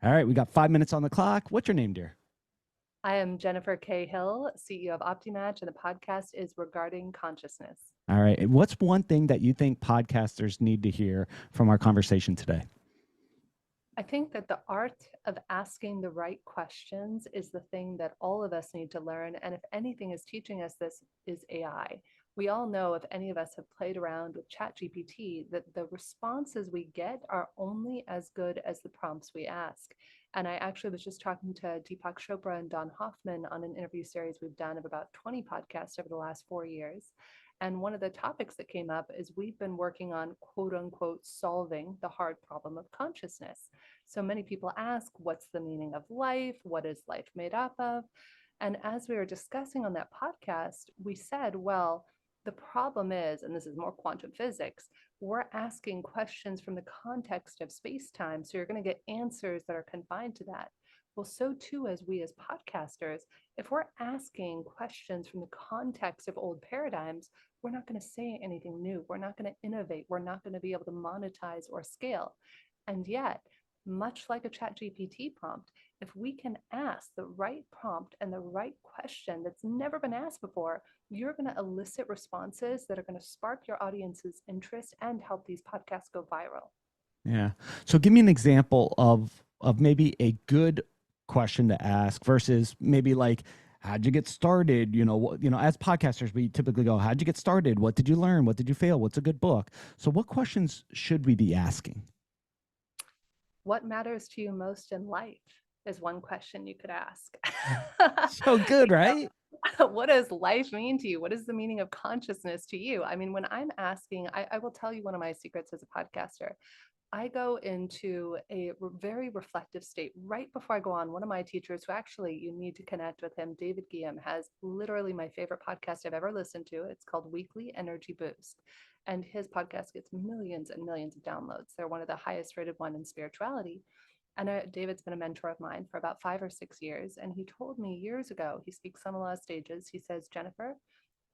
All right, we got 5 minutes on the clock. What's your name, dear? I am Jennifer K. Hill, CEO of OptiMatch, and the podcast is Regarding Consciousness. All right. What's one thing that you think podcasters need to hear from our conversation today? I think that the art of asking the right questions is the thing that all of us need to learn. And if anything is teaching us this is AI. We all know, if any of us have played around with ChatGPT, that the responses we get are only as good as the prompts we ask. And I actually was just talking to Deepak Chopra and Hoffman on an interview series we've done of about 20 podcasts over the last 4 years. And one of the topics that came up is we've been working on quote unquote solving the hard problem of consciousness. So many people ask, what's the meaning of life? What is life made up of? And as we were discussing on that podcast, we said, well, the problem is, and this is more quantum physics, we're asking questions from the context of space-time. So you're going to get answers that are confined to that. Well, so too as we as podcasters, if we're asking questions from the context of old paradigms, we're not going to say anything new. We're not going to innovate. We're not going to be able to monetize or scale. And yet, much like a ChatGPT prompt, if we can ask the right prompt and the right question that's never been asked before, you're going to elicit responses that are going to spark your audience's interest and help these podcasts go viral. Yeah. So give me an example of maybe a good question to ask versus maybe like, how'd you get started? As podcasters, we typically go, how'd you get started? What did you learn? What did you fail? What's a good book? So what questions should we be asking? What matters to you most in life is one question you could ask. So good, right? What does life mean to you? What is the meaning of consciousness to you? I mean, when I'm asking, I will tell you one of my secrets as a podcaster. I go into a very reflective state right before I go on. One of my teachers, who actually you need to connect with him, David Guillaume, has literally my favorite podcast I've ever listened to. It's called Weekly Energy Boost. And his podcast gets millions and millions of downloads. They're one of the highest rated one in spirituality. And David's been a mentor of mine for about 5 or 6 years. And he told me years ago, he speaks on a lot of stages. He says, Jennifer,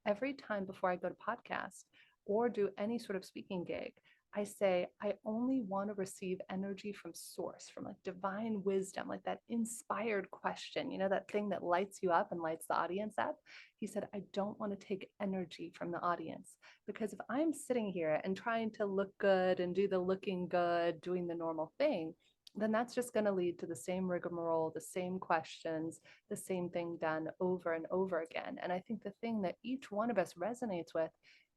every time before I go to podcast or do any sort of speaking gig, I say, I only want to receive energy from source, from like divine wisdom, like that inspired question, that thing that lights you up and lights the audience up. He said, I don't want to take energy from the audience, because if I'm sitting here and trying to look good and do the looking good, doing the normal thing, then that's just going to lead to the same rigmarole, the same questions, the same thing done over and over again. And I think the thing that each one of us resonates with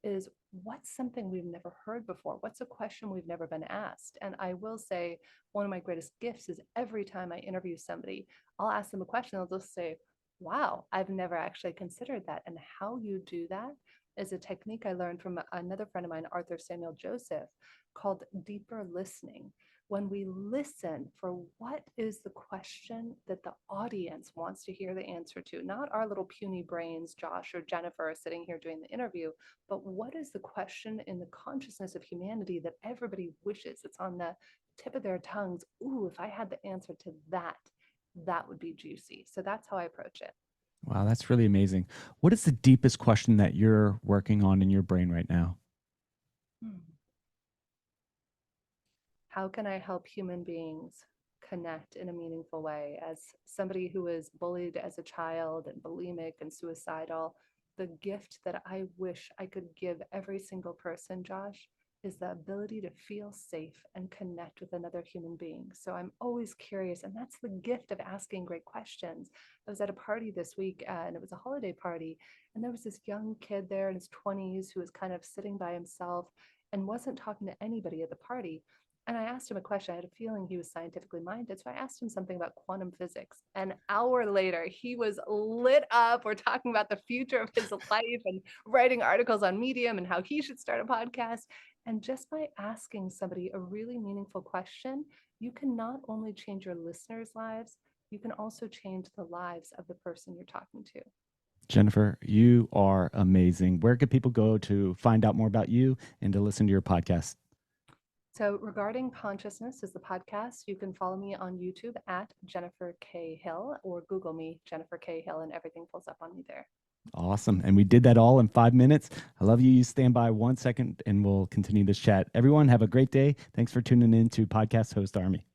is, what's something we've never heard before? What's a question we've never been asked? And I will say, one of my greatest gifts is every time I interview somebody, I'll ask them a question. They'll just say, wow, I've never actually considered that. And how you do that is a technique I learned from another friend of mine, Arthur Samuel Joseph, called deeper listening. When we listen for what is the question that the audience wants to hear the answer to, not our little puny brains, Josh or Jennifer, sitting here doing the interview, but what is the question in the consciousness of humanity that everybody wishes it's on the tip of their tongues? Ooh, if I had the answer to that, that would be juicy. So that's how I approach it. Wow, that's really amazing. What is the deepest question that you're working on in your brain right now? How can I help human beings connect in a meaningful way? As somebody who was bullied as a child and bulimic and suicidal, the gift that I wish I could give every single person, Josh, is the ability to feel safe and connect with another human being. So I'm always curious, and that's the gift of asking great questions. I was at a party this week, and it was a holiday party, and there was this young kid there in his 20s who was kind of sitting by himself and wasn't talking to anybody at the party. And I asked him a question. I had a feeling he was scientifically minded. So I asked him something about quantum physics. An hour later, he was lit up. We're talking about the future of his life and writing articles on Medium and how he should start a podcast. And just by asking somebody a really meaningful question, you can not only change your listeners' lives, you can also change the lives of the person you're talking to. Jennifer, you are amazing. Where could people go to find out more about you and to listen to your podcast? So Regarding Consciousness is the podcast. You can follow me on YouTube at Jennifer K. Hill, or Google me, Jennifer K. Hill, and everything pulls up on me there. Awesome. And we did that all in 5 minutes. I love you. You stand by 1 second and we'll continue this chat. Everyone, have a great day. Thanks for tuning in to Podcast Host Army.